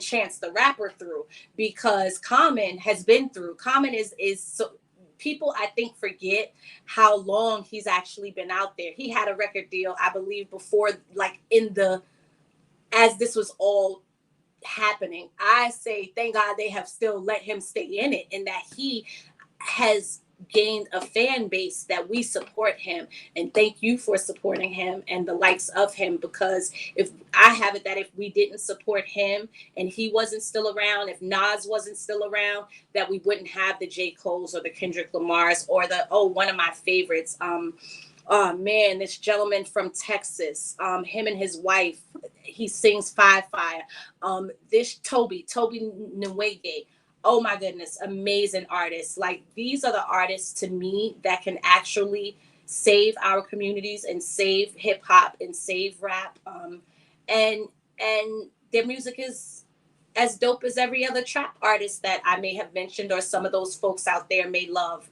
Chance the Rapper through, because Common has been through. Common is so, people I think forget how long he's actually been out there. He had a record deal, I believe, before, like as this was all happening. I say thank God they have still let him stay in it, and that he has gained a fan base that we support him, and thank you for supporting him and the likes of him, because if I have it that if we didn't support him and he wasn't still around, if Nas wasn't still around, that we wouldn't have the J. Cole's or the Kendrick Lamar's or one of my favorites, oh man, this gentleman from Texas, him and his wife, he sings Fire. This Toby Nwege. Oh my goodness, amazing artists. Like, these are the artists to me that can actually save our communities and save hip hop and save rap. And their music is as dope as every other trap artist that I may have mentioned or some of those folks out there may love.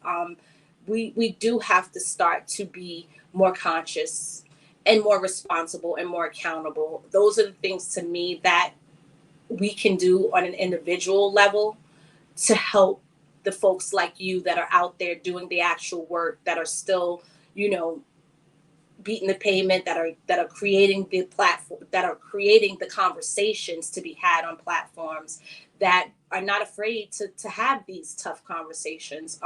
We do have to start to be more conscious, and more responsible and more accountable. Those are the things to me that we can do on an individual level to help the folks like you that are out there doing the actual work, that are still, you know, beating the pavement, that are creating the platform, that are creating the conversations to be had on platforms, that are not afraid to have these tough conversations.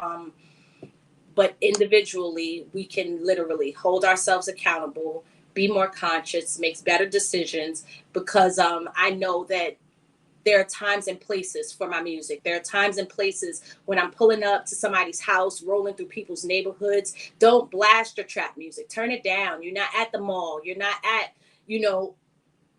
But individually, we can literally hold ourselves accountable, be more conscious, makes better decisions, because I know that there are times and places for my music. There are times and places when I'm pulling up to somebody's house, rolling through people's neighborhoods. Don't blast your trap music. Turn it down. You're not at the mall. You're not at, you know,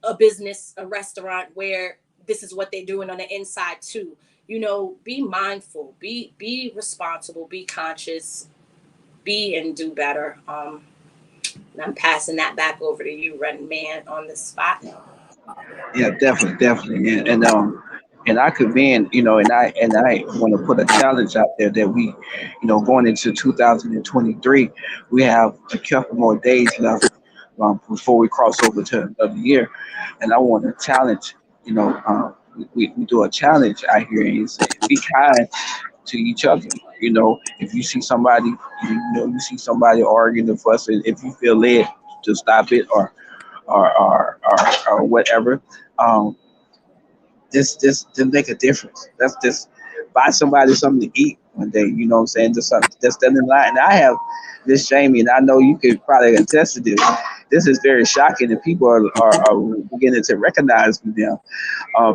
a business, a restaurant where this is what they're doing on the inside too. You know, be mindful, be responsible, be conscious, be and do better. And I'm passing that back over to you, Run Man, on the spot. Yeah, definitely, and I commend, and I want to put a challenge out there that we, going into 2023, we have a couple more days left before we cross over to another year, and I want to challenge, we do a challenge out here and say, be kind to each other. If you see somebody, you see somebody arguing or fussing, if you feel led to stop it or whatever. Um, this to make a difference. That's just buy somebody something to eat one day. You know what I'm saying? Just something that's done in line. And I have this Jamie, and I know you could probably attest to this. This is very shocking, and people are beginning to recognize me now.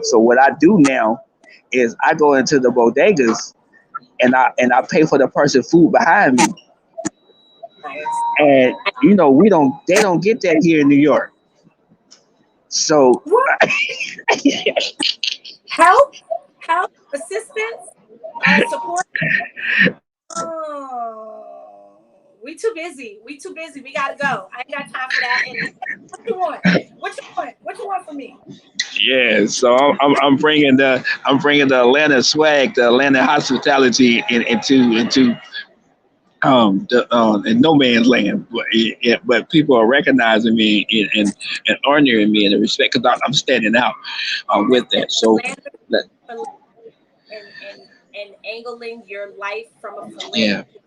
So what I do now is I go into the bodegas and I pay for the person food behind me. Nice. And they don't get that here in New York. So What? help, assistance, support. Oh, we too busy. We too busy. We gotta go. I ain't got time for that. And what you want? What you want? What you want from me? yeah, so I'm bringing the Atlanta swag, the Atlanta hospitality into the in no man's land, but people are recognizing me and honoring me and respect because I'm standing out with that. So And and angling your life from a yeah, philanthropy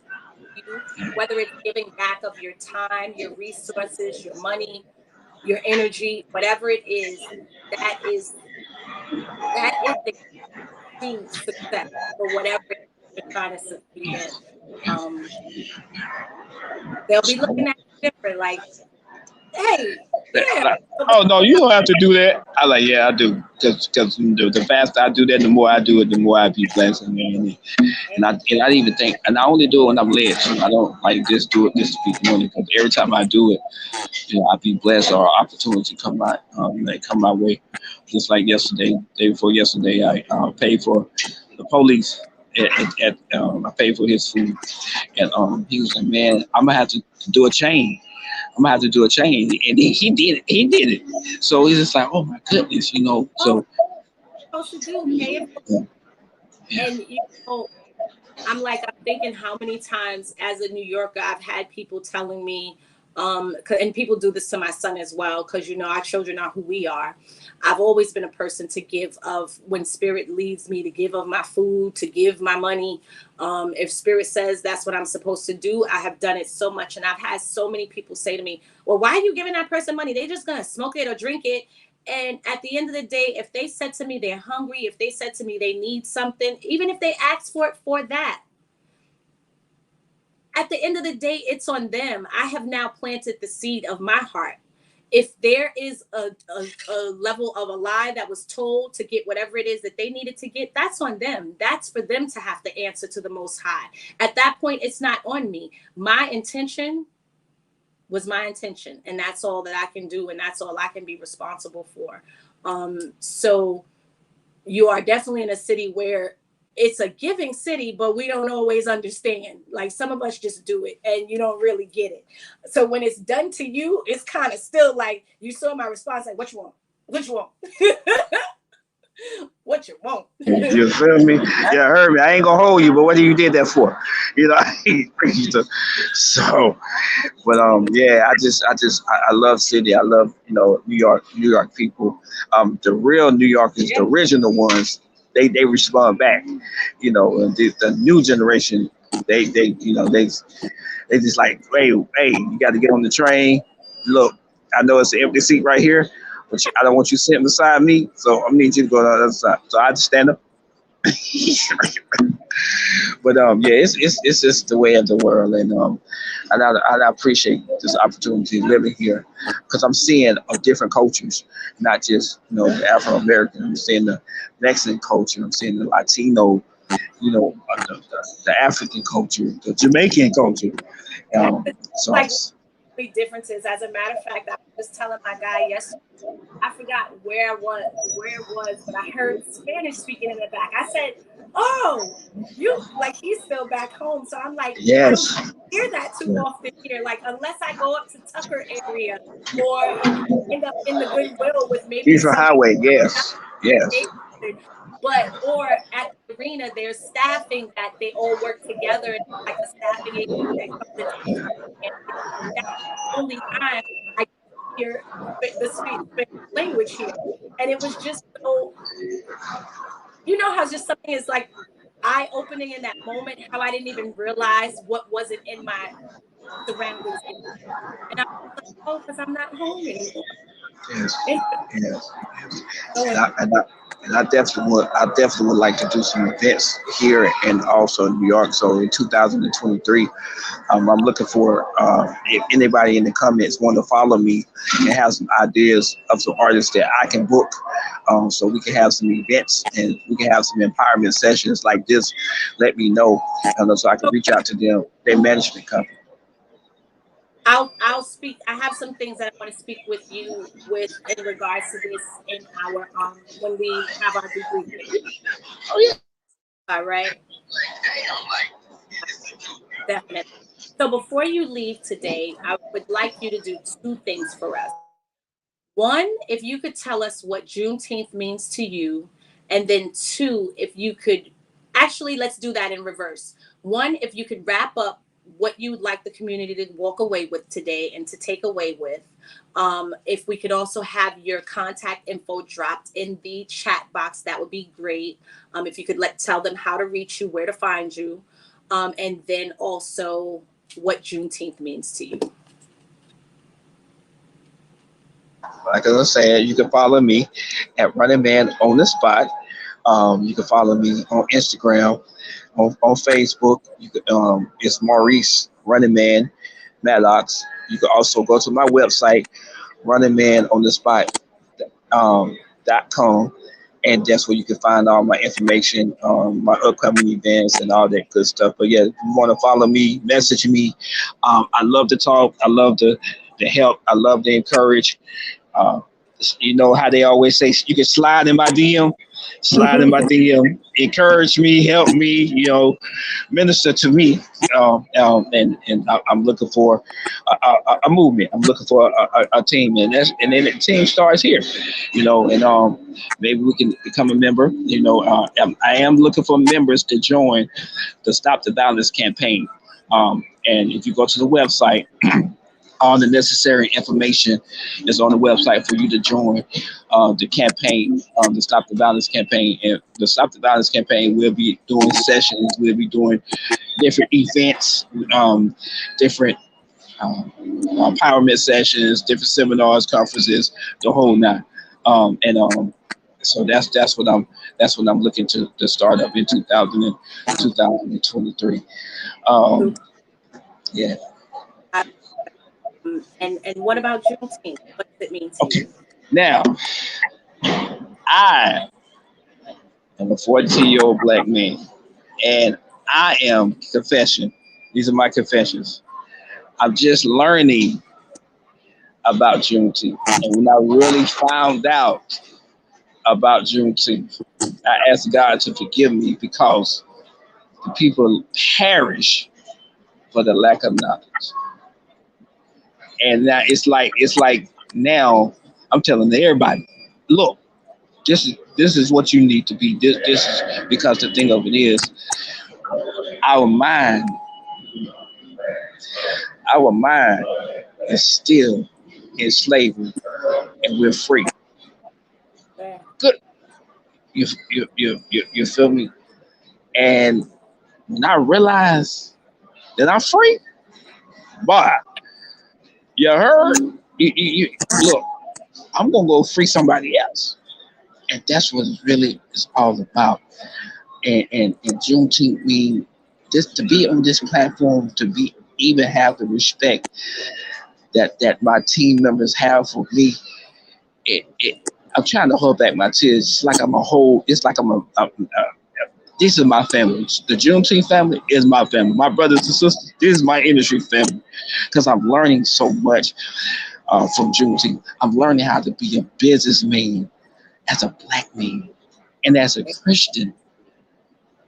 view, whether it's giving back of your time, your resources, your money, your energy, whatever it is, that is the key to success for whatever it is you're trying to succeed in. Um, they'll be looking at you different, like, hey, yeah. like, oh no, you don't have to do that. I like, yeah, I do, because the faster I do that, the more I do it, the more I be blessed, man. And I even think, and I only do it when I'm led. So I don't like just do it just to be doing it, because every time I do it, I be blessed or opportunity come my way. Just like yesterday, day before yesterday, I paid for the police. I paid for his food, and he was like, "Man, I'm gonna have to do a chain. I'm gonna have to do a chain," and he did it. He did it. So he's just like, "Oh my goodness," So Supposed to do pay it forward. And I'm thinking how many times as a New Yorker I've had people telling me, and people do this to my son as well, because our children are who we are. I've always been a person to give of when spirit leads me, to give of my food, to give my money. If spirit says that's what I'm supposed to do, I have done it so much. And I've had so many people say to me, well, why are you giving that person money? They're just gonna smoke it or drink it. And at the end of the day, if they said to me they're hungry, if they said to me they need something, even if they ask for it for that, at the end of the day, it's on them. I have now planted the seed of my heart. If there is a level of a lie that was told to get whatever it is that they needed to get, that's on them. That's for them to have to answer to the Most High. At that point, it's not on me. My intention was my intention, and that's all that I can do, and that's all I can be responsible for. So you are definitely in a city where it's a giving city, but we don't always understand. Like, some of us just do it and you don't really get it. So when it's done to you, it's kind of still like, you saw my response, like, what you want? What you want? what you want. You feel me? Yeah, heard me. I ain't gonna hold you, but what do you did that for? You know, so, but yeah, I love city. I love New York people. The real New Yorkers, the original ones, they respond back. And the new generation, they just like, hey, you got to get on the train. Look, I know it's an empty seat right here, but I don't want you sitting beside me, so I need you to go to the other side. So I just stand up. But yeah, it's just the way of the world, and I appreciate this opportunity living here because I'm seeing different cultures, not just the Afro American. I'm seeing the Mexican culture. I'm seeing the Latino, the African culture, the Jamaican culture. So Like big differences. As a matter of fact, I was telling my guy yesterday. I forgot where it was, but I heard Spanish speaking in the back. I said, "Oh, you like he's still back home." So I'm like, I yes, don't hear that too often here. Like unless I go up to Tucker area or end up in the Goodwill with maybe Beaver some. Highway. Yes, yes. But or at the arena, there's staffing that they all work together, and like a staffing agency that comes and takes and that's the only time I hear the speech language here. And it was just so, how just something is like eye opening in that moment, how I didn't even realize what wasn't in my surroundings. And I was like, oh, because I'm not home anymore. Yes, yes, yes. So And I definitely would like to do some events here and also in New York. So in 2023, I'm looking for if anybody in the comments want to follow me and have some ideas of some artists that I can book, so we can have some events and we can have some empowerment sessions like this. Let me know, so I can reach out to them, their management company. I'll speak. I have some things that I want to speak with you with in regards to this in our when we have our debriefing. Oh yeah. All right. Definitely. So before you leave today, I would like you to do two things for us. One, if you could tell us what Juneteenth means to you, and then two, if you could actually let's do that in reverse. One, if you could wrap up what you would like the community to walk away with today and to take away with. If we could also have your contact info dropped in the chat box, that would be great. If you could tell them how to reach you, where to find you, and then also what Juneteenth means to you. Like I was saying, you can follow me at Running Man on the Spot. You can follow me on Instagram, on Facebook. You can, it's Maurice Running Man Maddox. You can also go to my website, runningmanonthe.com, and that's where you can find all my information, my upcoming events, and all that good stuff. But yeah, if you want to follow me, message me. I love to talk. I love to help. I love to encourage. Uh, you know how they always say you can slide in my DM, encourage me, help me, minister to me, and I'm looking for a movement. I'm looking for a team, and then the team starts here, and maybe we can become a member. I am looking for members to join the Stop the Violence campaign, and if you go to the website. All the necessary information is on the website for you to join the campaign, the Stop the Violence campaign. And the Stop the Violence campaign will be doing sessions, we'll be doing different events, different empowerment sessions, different seminars, conferences, the whole nine. So that's what I'm looking to start up in 2023. Yeah. And what about Juneteenth? What does it mean to you? Now, I am a 14-year-old black man, and I am confession. These are my confessions. I'm just learning about Juneteenth, and when I really found out about Juneteenth, I asked God to forgive me because the people perish for the lack of knowledge. And now it's like now I'm telling everybody, look, this is what you need to be. This is because the thing of it is, our mind, our mind is still in slavery, and we're free. Yeah. Good, you feel me? And when I realize that I'm free, boy, you heard? Look, I'm gonna go free somebody else, and that's what it really is all about. And Juneteenth mean just to be on this platform, to be even have the respect that my team members have for me. It I'm trying to hold back my tears. It's like I'm a whole. It's like this is my family. The Juneteenth family is my family. My brothers and sisters, this is my industry family. Because I'm learning so much from Juneteenth. I'm learning how to be a businessman as a black man and as a Christian.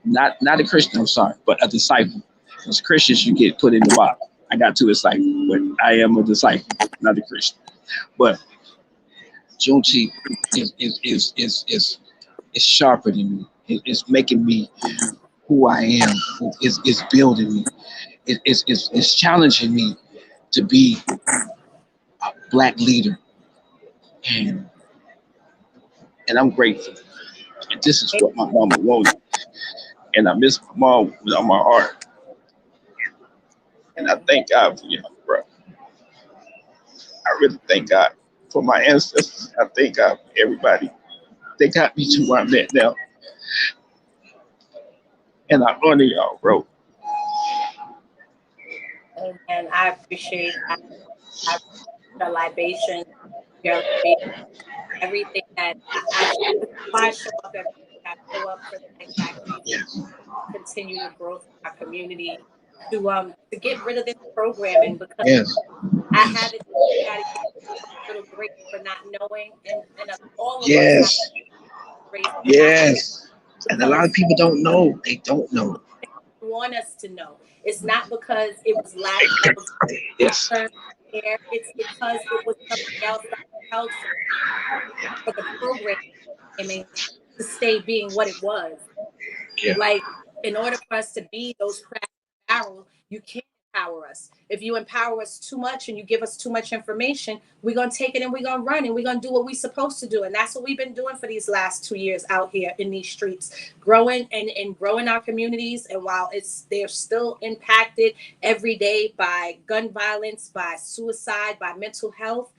Not a Christian, I'm sorry, but a disciple. As Christians, you get put in the box. I got two disciples, but I am a disciple, not a Christian. But Juneteenth is sharper than me. It's making me who I am. It's building me. It's challenging me to be a black leader, and and I'm grateful. And this is what my mama wanted, and I miss my mom with all my heart. And I thank God for you, bro. I really thank God for my ancestors. I thank God for everybody. They got me to where I'm at now, and I honor y'all, bro. And I appreciate I, the libation, your libation, everything that I show up every day. I show up for the exact reason. Yes, Continue to grow our community to get rid of this programming because yes, I haven't got to give a little grace for not knowing and all of us have yes, grace for not yes. And a lot because of people don't know. They don't know. they want us to know. It's not because it was lack of Yes, concern care. It's because it was something else that held for the programming to stay being what it was. yeah, Like, in order for us to be those crafts in the barrel, you can't empower us. If you empower us too much and you give us too much information, we're gonna take it and we're gonna run and we're gonna do what we're supposed to do. And that's what we've been doing for these last 2 years out here in these streets, growing and growing our communities. And while they're still impacted every day by gun violence, by suicide, by mental health,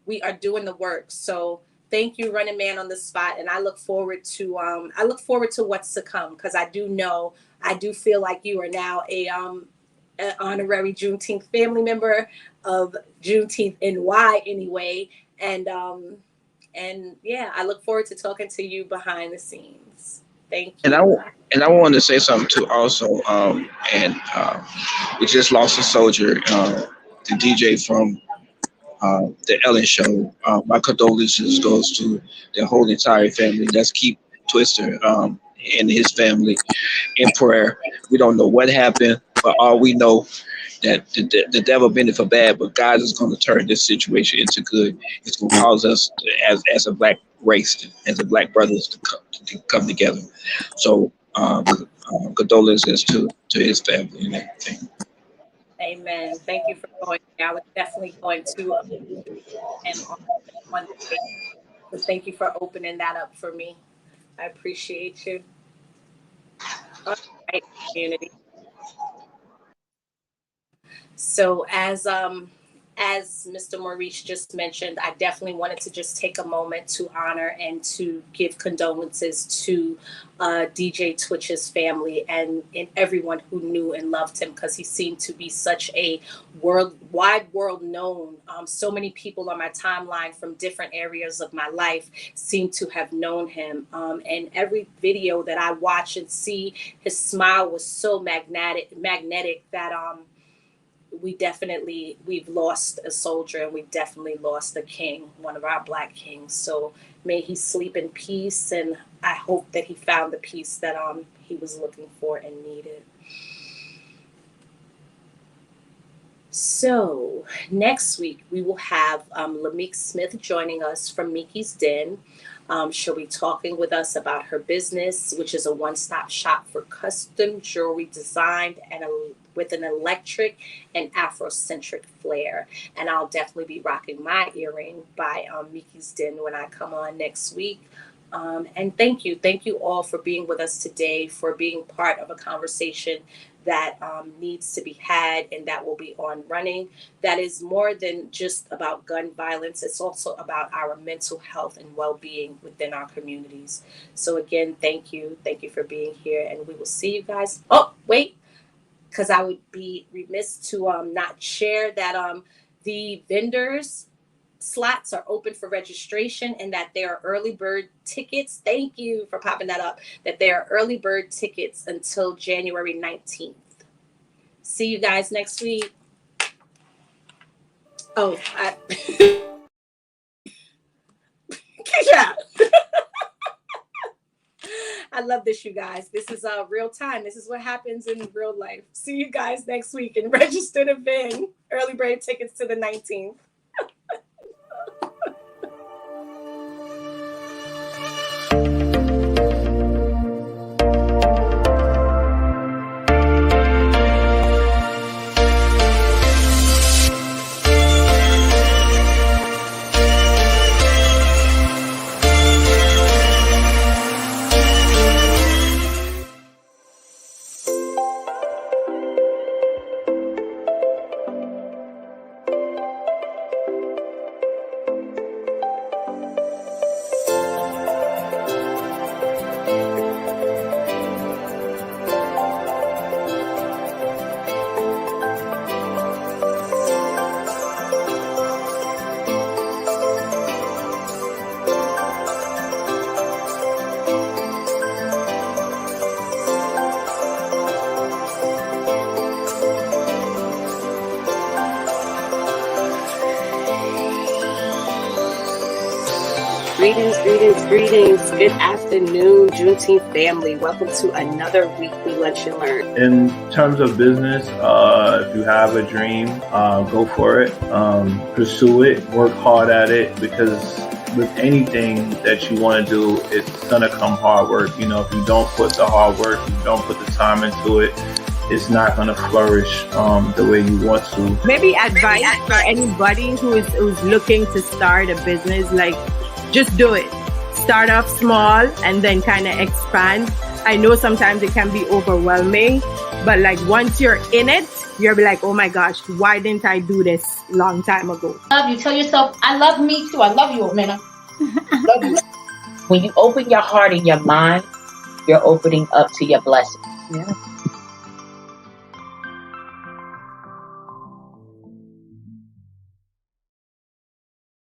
we are doing the work. So thank you, Running Man on the Spot, and I look forward to what's to come because I do feel like you are now an honorary Juneteenth family member of Juneteenth NY anyway, and yeah, I look forward to talking to you behind the scenes. Thank and I you. and I wanted to say something too also. And we just lost a soldier, the DJ from the Ellen Show. My condolences goes to the whole entire family. Let's keep Twister and his family in prayer. We don't know what happened, but all we know that the devil meant it for bad, but God is going to turn this situation into good. It's going to cause us as a black race, as a black brothers to come together. So condolences to his family and everything. Amen. Thank you for going. I was definitely going to him on the. So thank you for opening that up for me. I appreciate you. All right, community. So as Mr. Maurice just mentioned, I definitely wanted to just take a moment to honor and to give condolences to DJ Twitch's family and everyone who knew and loved him because he seemed to be such a world known. So many people on my timeline from different areas of my life seem to have known him. And every video that I watch and see, his smile was so magnetic that we've lost a soldier and we definitely lost a king, one of our black kings. So may he sleep in peace, and I hope that he found the peace that he was looking for and needed. So next week we will have Lameek Smith joining us from Miki's Den. She'll be talking with us about her business, which is a one-stop shop for custom jewelry designed with an electric and Afrocentric flair. And I'll definitely be rocking my earring by Miki's Den when I come on next week. And thank you all for being with us today, for being part of a conversation that needs to be had and that will be on running. That is more than just about gun violence. It's also about our mental health and well-being within our communities. So again, thank you. Thank you for being here, and we will see you guys. Oh, wait, because I would be remiss to not share that the vendors slots are open for registration and that there are early bird tickets. Thank you for popping that up. That there are early bird tickets until January 19th. See you guys next week. Oh, Keisha. I love this, you guys. This is real time. This is what happens in real life. See you guys next week and register to win early bird tickets to the 19th. Greetings. Good afternoon, Juneteenth family. Welcome to another weekly Lunch and Learn. In terms of business, if you have a dream, go for it. Pursue it. Work hard at it, because with anything that you want to do, it's going to come hard work. You know, if you don't put the hard work, if you don't put the time into it, it's not going to flourish the way you want to. Maybe advice for anybody who's looking to start a business, like, just do it. Start off small and then kind of expand. I know sometimes it can be overwhelming, but like once you're in it, you'll be like, oh my gosh, why didn't I do this long time ago? Love you. Tell yourself, I love me too. I love you, Omena. Love you. When you open your heart and your mind, you're opening up to your blessing. Yeah.